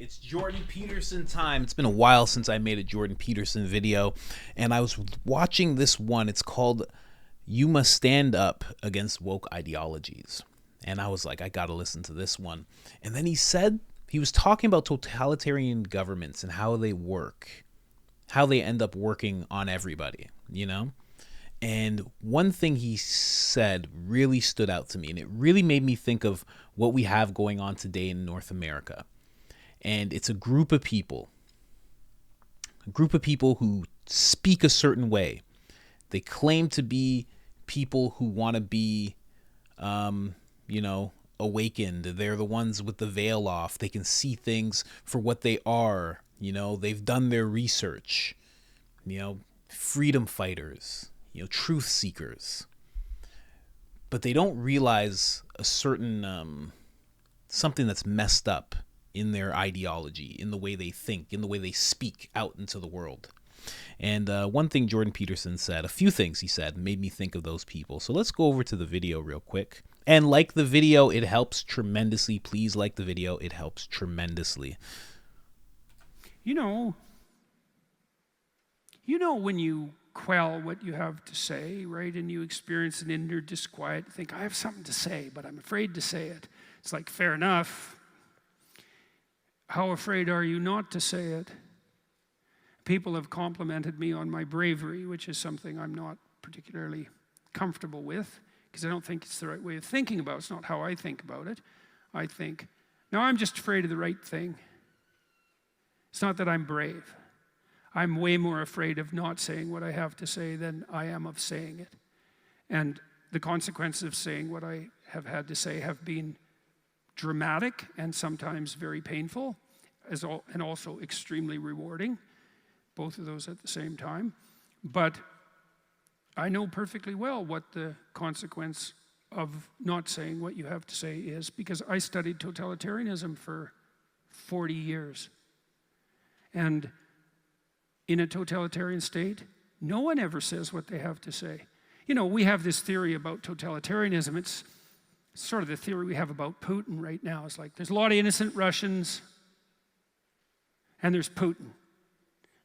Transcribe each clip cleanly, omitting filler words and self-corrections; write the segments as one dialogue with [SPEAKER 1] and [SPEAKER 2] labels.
[SPEAKER 1] It's Jordan Peterson time. It's been a while since I made a Jordan Peterson video, and I was watching this one. It's called You Must Stand Up Against Woke Ideologies. And I was like, I gotta listen to this one. And then he was talking about totalitarian governments and how they work, how they end up working on everybody, you know? And one thing he said really stood out to me, and it really made me think of what we have going on today in North America. And it's a group of people who speak a certain way. They claim to be people who want to be, awakened. They're the ones with the veil off. They can see things for what they are. They've done their research. Freedom fighters, truth seekers. But they don't realize a certain something that's messed up in their ideology, in the way they think, in the way they speak out into the world. And one thing Jordan Peterson said, a few things he said, made me think of those people. So let's go over to the video real quick. And like the video, it helps tremendously. Please like the video. It helps tremendously.
[SPEAKER 2] You know when you quell what you have to say, right? And you experience an inner disquiet, you think, I have something to say, but I'm afraid to say it. It's like, fair enough. How afraid are you not to say it? People have complimented me on my bravery, which is something I'm not particularly comfortable with, because I don't think it's the right way of thinking about it. It's not how I think about it. I think, no, I'm just afraid of the right thing. It's not that I'm brave. I'm way more afraid of not saying what I have to say than I am of saying it. And the consequences of saying what I have had to say have been dramatic and sometimes very painful, and also extremely rewarding, both of those at the same time. But I know perfectly well what the consequence of not saying what you have to say is, because I studied totalitarianism for 40 years. And in a totalitarian state, no one ever says what they have to say. We have this theory about totalitarianism. It's sort of the theory we have about Putin right now. It's like there's a lot of innocent Russians, and there's Putin.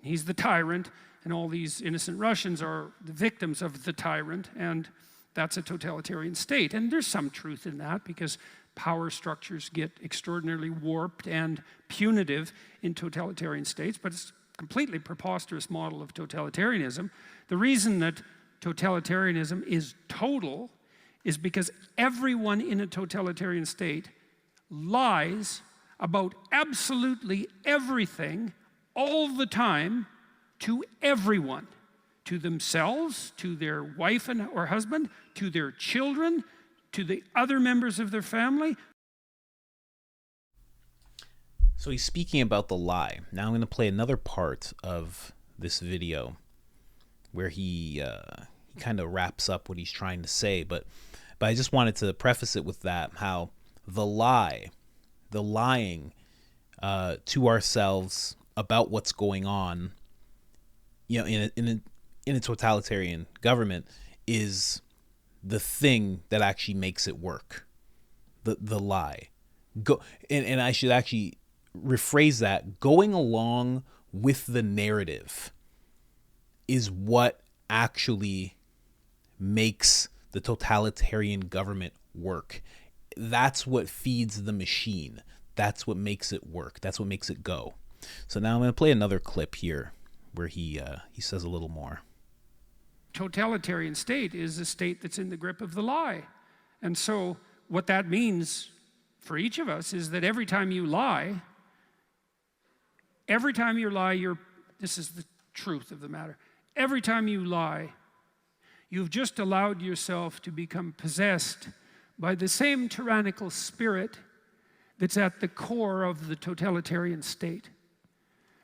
[SPEAKER 2] He's the tyrant, and all these innocent Russians are the victims of the tyrant, and that's a totalitarian state. And there's some truth in that, because power structures get extraordinarily warped and punitive in totalitarian states, but it's a completely preposterous model of totalitarianism. The reason that totalitarianism is total is because everyone in a totalitarian state lies about absolutely everything all the time to everyone, to themselves, to their wife or husband, to their children, to the other members of their family.
[SPEAKER 1] So he's speaking about the lie. Now I'm going to play another part of this video where he kind of wraps up what he's trying to say, but I just wanted to preface it with that, how the lying to ourselves about what's going on, in a totalitarian government, is the thing that actually makes it work. The lie. And I should actually rephrase that. Going along with the narrative is what actually makes the totalitarian government work. That's what feeds the machine. That's what makes it work. That's what makes it go. So now I'm going to play another clip here where he says a little more.
[SPEAKER 2] Totalitarian state is a state that's in the grip of the lie. And so what that means for each of us is that every time you lie, this is the truth of the matter. Every time you lie, you've just allowed yourself to become possessed by the same tyrannical spirit that's at the core of the totalitarian state.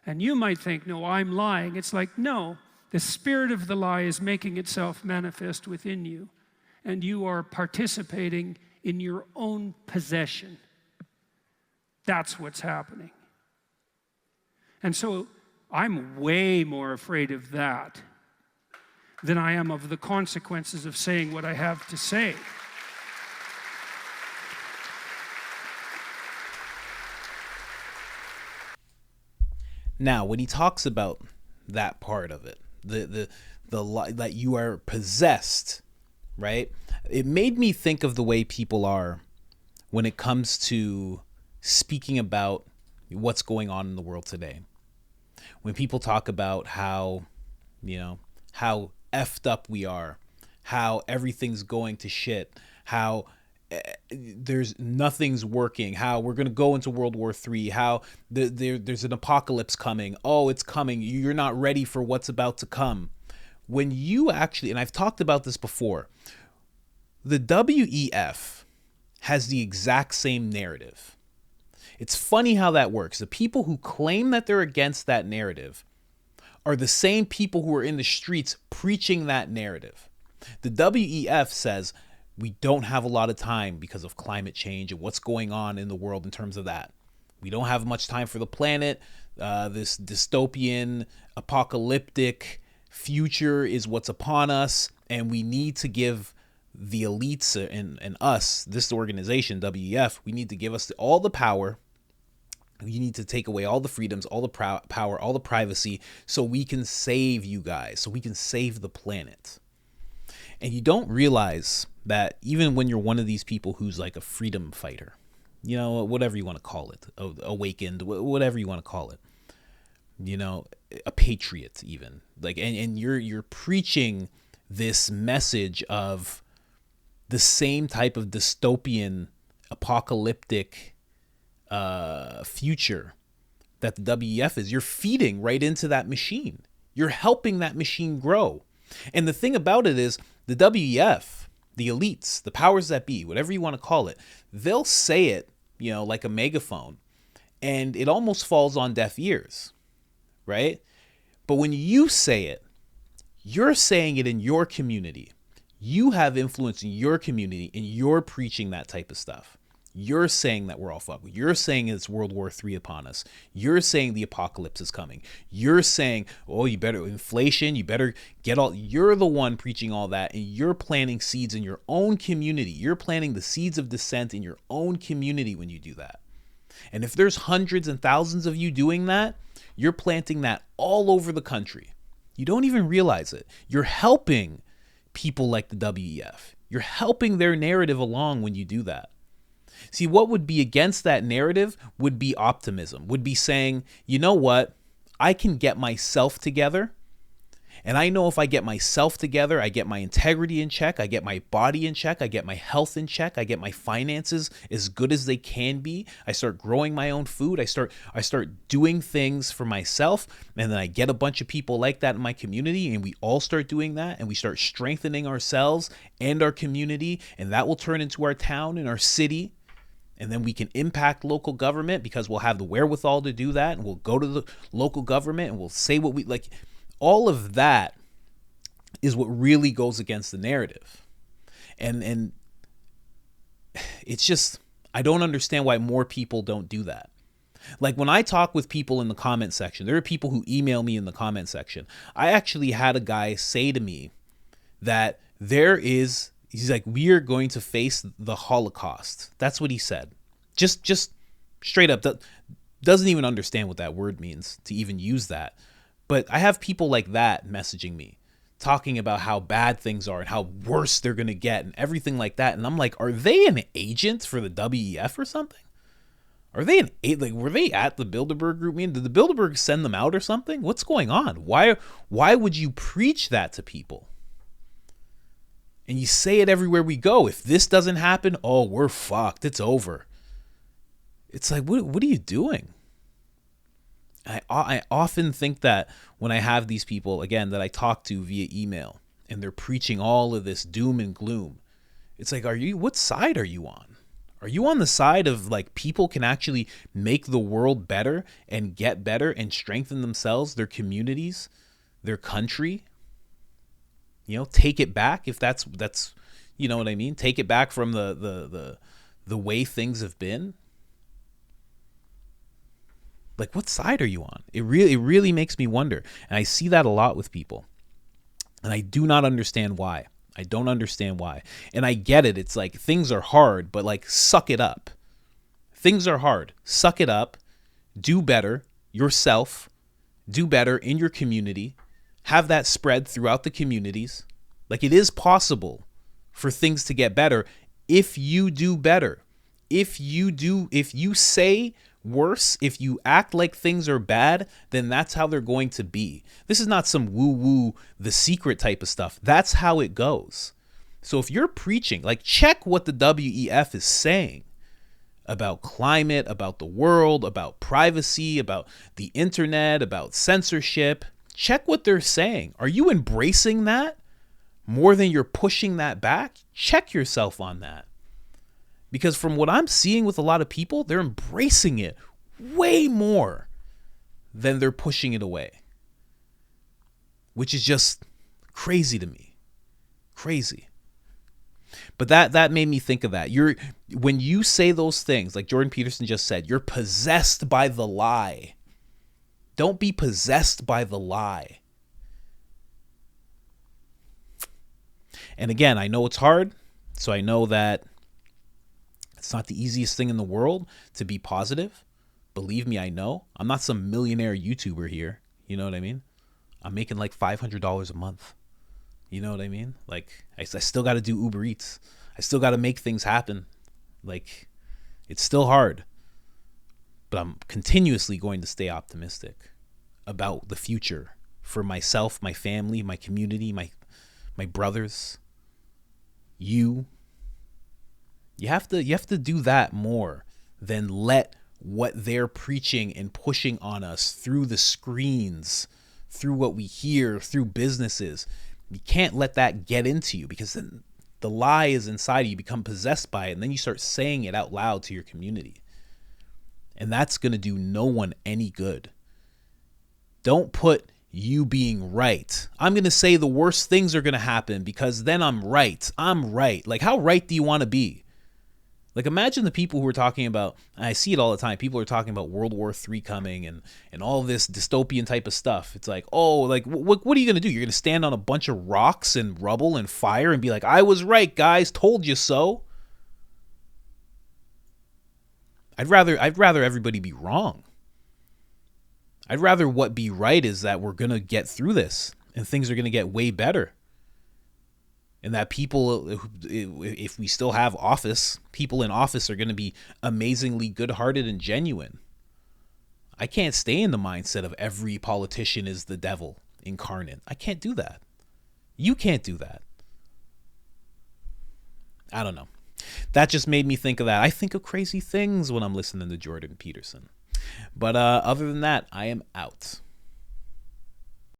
[SPEAKER 2] And you might think, no, I'm lying. It's like, no, the spirit of the lie is making itself manifest within you, and you are participating in your own possession. That's what's happening. And so I'm way more afraid of that than I am of the consequences of saying what I have to say.
[SPEAKER 1] Now, when he talks about that part of it, that you are possessed, right? It made me think of the way people are when it comes to speaking about what's going on in the world today. When people talk about how, how effed up we are, how everything's going to shit, how there's nothing's working, how we're going to go into World War III, how there's an apocalypse coming. Oh, it's coming. You're not ready for what's about to come. When you actually, and I've talked about this before, the WEF has the exact same narrative. It's funny how that works. The people who claim that they're against that narrative are the same people who are in the streets preaching that narrative. The WEF says we don't have a lot of time because of climate change and what's going on in the world in terms of that. We don't have much time for the planet. This dystopian, apocalyptic future is what's upon us, and we need to give the elites and us, this organization, WEF, we need to give us all the power. You need to take away all the freedoms, all the power, all the privacy, so we can save you guys, so we can save the planet. And you don't realize that even when you're one of these people who's like a freedom fighter, whatever you want to call it, awakened, whatever you want to call it, a patriot even, like, and you're preaching this message of the same type of dystopian, apocalyptic future that the WEF is. You're feeding right into that machine. You're helping that machine grow. And the thing about it is the WEF, the elites, the powers that be, whatever you want to call it, they'll say it, like a megaphone, and it almost falls on deaf ears, right? But when you say it, you're saying it in your community. You have influence in your community, and you're preaching that type of stuff. You're saying that we're all fucked. You're saying it's World War III upon us. You're saying the apocalypse is coming. You're saying, oh, you better inflation. You better get all. You're the one preaching all that, and you're planting seeds in your own community. You're planting the seeds of dissent in your own community when you do that. And if there's hundreds and thousands of you doing that, you're planting that all over the country. You don't even realize it. You're helping people like the WEF. You're helping their narrative along when you do that. See, what would be against that narrative would be optimism, would be saying, you know what, I can get myself together. And I know if I get myself together, I get my integrity in check, I get my body in check, I get my health in check, I get my finances as good as they can be. I start growing my own food. I start doing things for myself. And then I get a bunch of people like that in my community, and we all start doing that, and we start strengthening ourselves and our community, and that will turn into our town and our city. And then we can impact local government because we'll have the wherewithal to do that. And we'll go to the local government and we'll say what we like. All of that is what really goes against the narrative. And it's just, I don't understand why more people don't do that. Like when I talk with people in the comment section, there are people who email me in the comment section. I actually had a guy say to me that he's like, we are going to face the Holocaust. That's what he said. Just straight up. Doesn't even understand what that word means to even use that. But I have people like that messaging me, talking about how bad things are and how worse they're going to get and everything like that. And I'm like, are they an agent for the WEF or something? Are they were they at the Bilderberg group meeting? Did the Bilderberg send them out or something? What's going on? Why would you preach that to people? And you say it everywhere we go. If this doesn't happen, oh, we're fucked. It's over. It's like, what are you doing? I often think that when I have these people, again, that I talk to via email, and they're preaching all of this doom and gloom, it's like, what side are you on? Are you on the side of like people can actually make the world better and get better and strengthen themselves, their communities, their country? Take it back if that's you know what I mean? Take it back from the way things have been. Like, what side are you on? It really makes me wonder. And I see that a lot with people. And I do not understand why. I don't understand why. And I get it. It's like things are hard, but like suck it up. Things are hard. Suck it up. Do better yourself. do better in your community, have that spread throughout the communities. Like, it is possible for things to get better if you do better. If you say worse, if you act like things are bad, then that's how they're going to be. This is not some woo-woo, The Secret type of stuff. That's how it goes. So if you're preaching, like, check what the WEF is saying about climate, about the world, about privacy, about the internet, about censorship. Check what they're saying. Are you embracing that more than you're pushing that back? Check yourself on that. Because from what I'm seeing with a lot of people, they're embracing it way more than they're pushing it away, which is just crazy to me. Crazy. But that made me think of that. When you say those things, like Jordan Peterson just said, you're possessed by the lie. Don't be possessed by the lie. And again, I know it's hard, so I know that it's not the easiest thing in the world to be positive. Believe me, I know. I'm not some millionaire YouTuber here. You know what I mean? I'm making like $500 a month. You know what I mean? Like, I still got to do Uber Eats. I still got to make things happen. Like, it's still hard. But I'm continuously going to stay optimistic about the future for myself, my family, my community, my brothers, you. You have to do that more than let what they're preaching and pushing on us through the screens, through what we hear, through businesses. You can't let that get into you, because then the lie is inside you. You become possessed by it, and then you start saying it out loud to your community. And that's going to do no one any good. Don't put you being right. I'm going to say the worst things are going to happen because then I'm right. I'm right. Like, how right do you want to be? Like, imagine the people who are talking about, and I see it all the time, people are talking about World War III coming and all this dystopian type of stuff. It's like, oh, like, what are you going to do? You're going to stand on a bunch of rocks and rubble and fire and be like, I was right, guys, told you so. I'd rather everybody be wrong. I'd rather what be right is that we're going to get through this and things are going to get way better. And that people, if we still have office, people in office are going to be amazingly good-hearted and genuine. I can't stay in the mindset of every politician is the devil incarnate. I can't do that. You can't do that. I don't know. That just made me think of that. I think of crazy things when I'm listening to Jordan Peterson. But other than that, I am out.